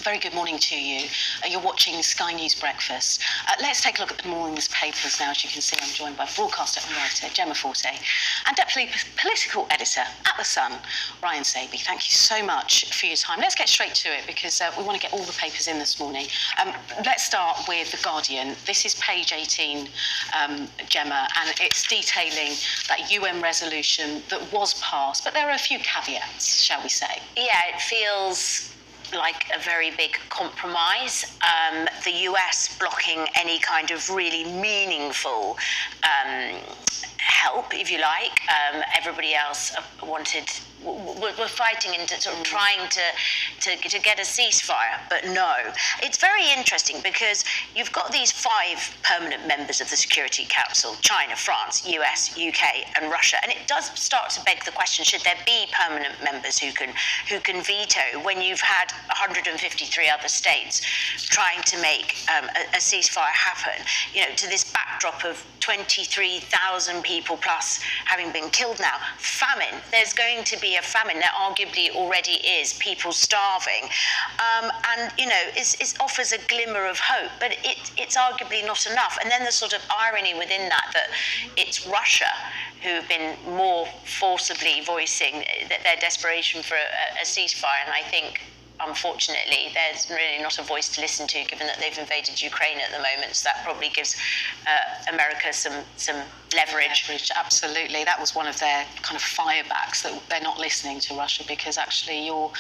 very good morning to you. You're watching Sky News Breakfast. Let's take a look at the morning's papers now. As you can see, I'm joined by broadcaster and writer Gemma Forte and deputy political editor at The Sun, Ryan Sabey. Thank you so much for your time. Let's get straight to it because we want to get all the papers in this morning. Let's start with The Guardian. This is page 18, Gemma, and it's detailing that UN resolution that was passed, but there are a few caveats, shall we say. Yeah, it feels like a very big compromise. The US blocking any kind of really meaningful help, if you like. Everybody else we're fighting and sort of trying to get a ceasefire, but no. It's very interesting because you've got these 5 permanent members of the Security Council: China, France, US, UK and Russia, and it does start to beg the question, should there be permanent members who can veto when you've had 153 other states trying to make a ceasefire happen, to this backdrop of 23,000 people plus having been killed now. Famine. There's going to be a famine. There arguably already is. People starving. And, it offers a glimmer of hope, but it's arguably not enough. And then the sort of irony within that it's Russia who've been more forcibly voicing their desperation for a ceasefire. And I think, unfortunately, there's really not a voice to listen to, given that they've invaded Ukraine at the moment. So that probably gives America some leverage. Absolutely. That was one of their kind of firebacks, that they're not listening to Russia because actually you're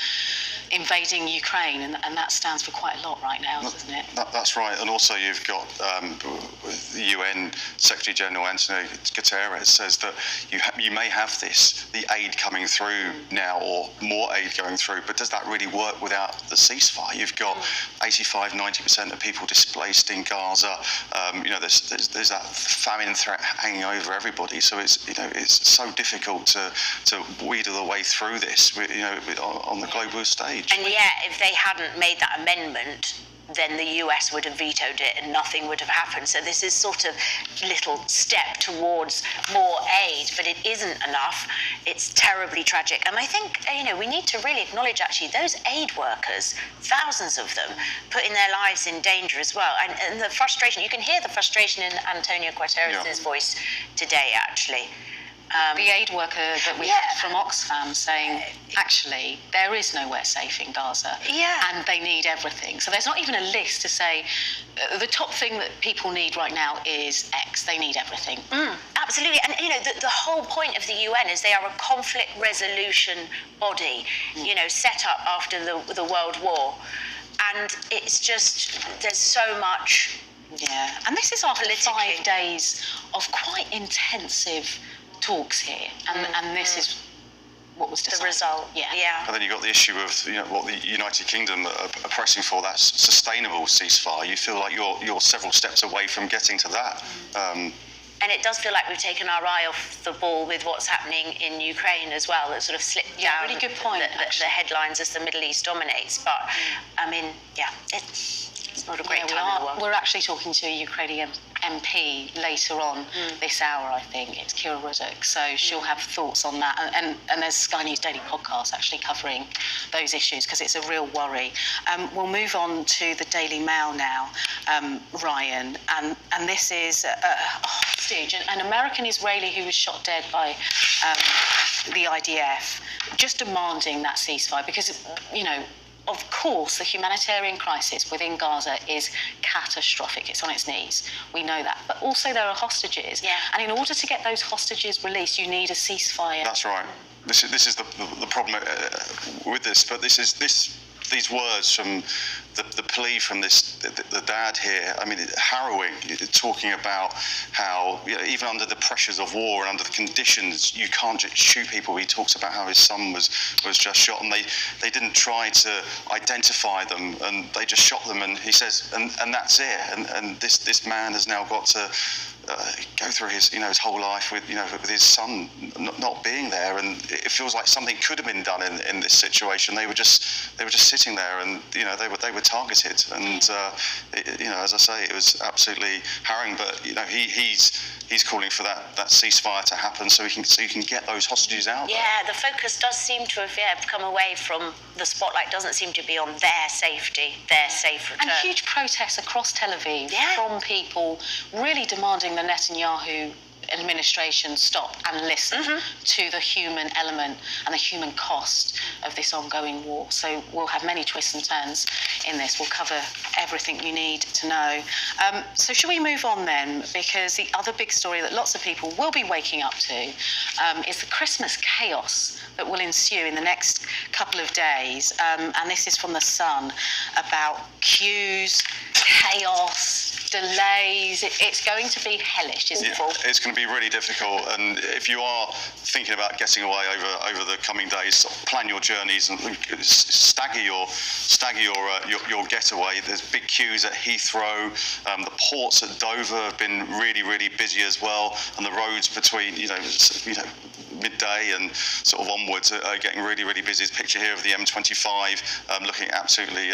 invading Ukraine, and that stands for quite a lot right now, doesn't it? That's right. And also you've got the UN Secretary General Antonio Guterres says that you may have the aid coming through now, or more aid going through, but does that really work without the ceasefire? You've got 85-90% of people displaced in Gaza. There's that famine threat hanging over everybody. So it's so difficult to wheedle the way through this, on the global stage. And yet, if they hadn't made that amendment, then the US would have vetoed it and nothing would have happened. So this is sort of little step towards more aid, but it isn't enough. It's terribly tragic. And I think, we need to really acknowledge, actually, those aid workers, thousands of them, putting their lives in danger as well. And the frustration, you can hear the frustration in Antonio Guterres' voice today, actually. The aid worker that we had from Oxfam saying, actually, there is nowhere safe in Gaza, and they need everything. So there's not even a list to say, the top thing that people need right now is X. They need everything. Absolutely. And, the whole point of the UN is they are a conflict resolution body, set up after the World War. And it's just, there's so much. Yeah. And this is after 5 days of quite intensive talks here, and this is what was decided. The result. Yeah. And then you've got the issue of what the United Kingdom are pressing for, that sustainable ceasefire. You feel like you're several steps away from getting to that. And it does feel like we've taken our eye off the ball with what's happening in Ukraine as well. That sort of slipped down. Really good point. The headlines as the Middle East dominates, but it's not a great time in the world. We're actually talking to a Ukrainian MP later on this hour, I think. It's Kira Ruddock, so she'll have thoughts on that. And there's Sky News Daily podcast actually covering those issues because it's a real worry. We'll move on to the Daily Mail now, Ryan, and this is a hostage, an American Israeli who was shot dead by the IDF, just demanding that ceasefire because, of course, the humanitarian crisis within Gaza is catastrophic. It's on its knees. We know that. But also there are hostages. Yeah. And in order to get those hostages released, you need a ceasefire. That's right. This is the problem with this. But these words from the plea from the dad here, I mean, harrowing, talking about how even under the pressures of war and under the conditions, you can't just shoot people. He talks about how his son was just shot, and they didn't try to identify them, and they just shot them, and he says, and that's it. And this man has now got to go through his, his whole life with, with his son not being there, and it feels like something could have been done in this situation. They were just sitting there, and they were targeted, and as I say, it was absolutely harrowing. But he's calling for that ceasefire to happen so you can get those hostages out. Yeah, the focus does seem to have come away from the spotlight. Doesn't seem to be on their safety, their safe return. And huge protests across Tel Aviv from people really demanding the Netanyahu administration stop and listen to the human element and the human cost of this ongoing war. So we'll have many twists and turns in this. We'll cover everything you need to know. So should we move on then? Because the other big story that lots of people will be waking up to is the Christmas chaos that will ensue in the next couple of days. And this is from The Sun about queues, chaos, delays. It's going to be hellish, isn't it? It's going to be really difficult, and if you are thinking about getting away over the coming days, plan your journeys and stagger your getaway. There's big queues at Heathrow. The ports at Dover have been really, really busy as well, and the roads between midday and sort of onwards are getting really, really busy. There's a picture here of the M25 looking absolutely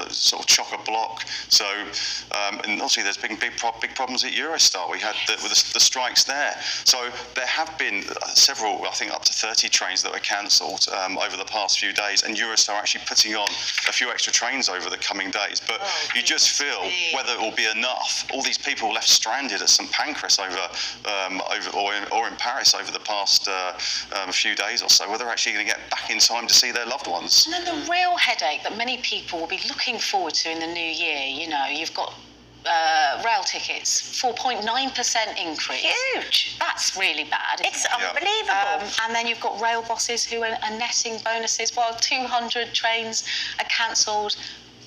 sort of chock-a-block. So, and obviously there's been big problems at Eurostar. We had with the strikes there. So there have been several, I think up to 30 trains that were cancelled over the past few days, and Eurostar are actually putting on a few extra trains over the coming days. But you just feel whether it will be enough. All these people left stranded at St Pancras or in Paris over the past few days or so, whether they're actually going to get back in time to see their loved ones. And then the real headache that many people will be looking forward to in the new year, you've got rail tickets, 4.9% increase. Huge. That's really bad. It's unbelievable. And then you've got rail bosses who are netting bonuses while 200 trains are cancelled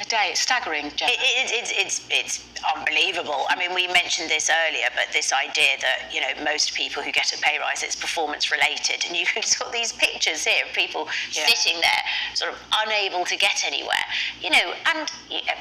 a day. It's staggering, Gemma. It's unbelievable. I mean, we mentioned this earlier, but this idea that, most people who get a pay rise, it's performance related. And you've got these pictures here of people sitting there, sort of unable to get anywhere. And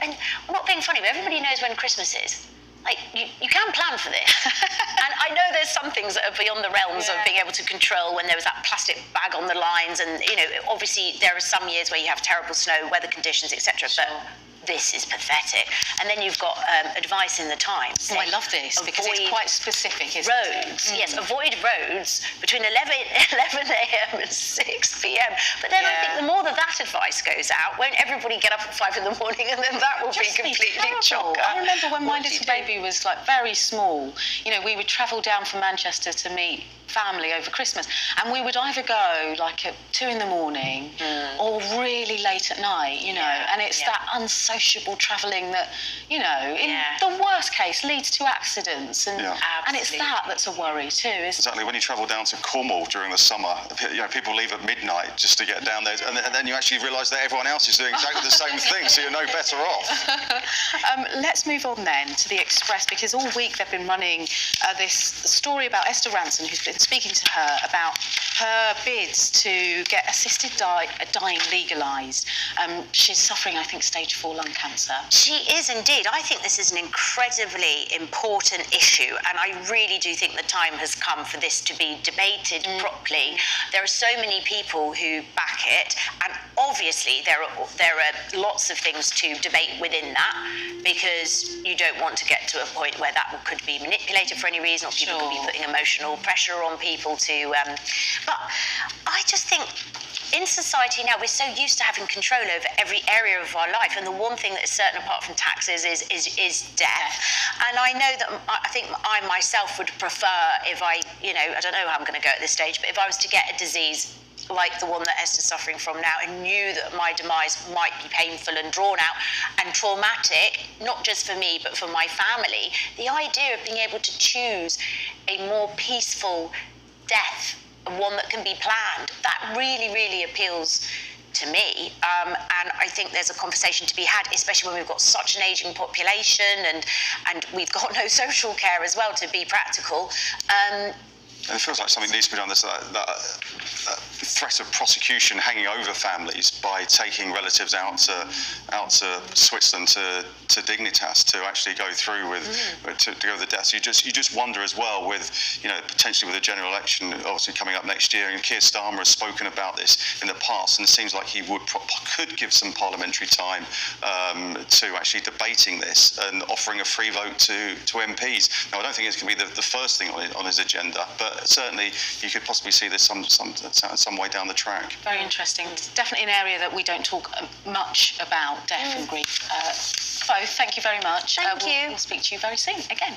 I'm not being funny, but everybody knows when Christmas is. Like, you can plan for this. And I know there's some things that are beyond the realms of being able to control, when there was that plastic bag on the lines, and, obviously there are some years where you have terrible snow, weather conditions, etc. But this is pathetic. And then you've got advice in the Times. I love this because it's quite specific, isn't roads, yes, avoid roads between 11 a.m. and 6 p.m. But then I think the more that advice goes out, won't everybody get up at 5 in the morning, and then that will be completely chocker? I remember when my little baby was very small, we would travel down from Manchester to meet family over Christmas, and we would either go at 2 in the morning or really late at night, and it's that unsociable travelling that, in the worst case leads to accidents, and it's that's a worry too, isn't Exactly. When you travel down to Cornwall during the summer, people leave at midnight just to get down there, and then you actually realise that everyone else is doing exactly the same thing, so you're no better off. Let's move on then to the Express, because all week they've been running this story about Esther Rantzen, who's been speaking to her about her bids to get assisted dying legalised. She's suffering, I think, stage 4 lung cancer. She is indeed. I think this is an incredibly important issue, and I really do think the time has come for this to be debated properly. There are so many people who back it, and obviously there are lots of things to debate within that, because you don't want to get to a point where that could be manipulated for any reason, or people could be putting emotional pressure on people to. But I just think, in society now, we're so used to having control over every area of our life, and the one thing that is certain apart from taxes is death. And I know that I think I myself would prefer, if I don't know how I'm going to go at this stage, but if I was to get a disease like the one that Esther's suffering from now, and knew that my demise might be painful and drawn out and traumatic, not just for me but for my family, the idea of being able to choose a more peaceful death, one that can be planned, that really, really appeals to me. And I think there's a conversation to be had, especially when we've got such an ageing population, and we've got no social care as well, to be practical. And it feels like something needs to be done. There's that threat of prosecution hanging over families, by taking relatives out to Switzerland to Dignitas to actually go through with to go with the deaths. You just wonder as well with potentially with the general election obviously coming up next year, and Keir Starmer has spoken about this in the past, and it seems like he could give some parliamentary time to actually debating this and offering a free vote to MPs. Now I don't think it's going to be the first thing on his agenda, but certainly you could possibly see this some way down the track. Very interesting. It's definitely an area that we don't talk much about, death and grief. Both, thank you very much. Thank you. We'll speak to you very soon again.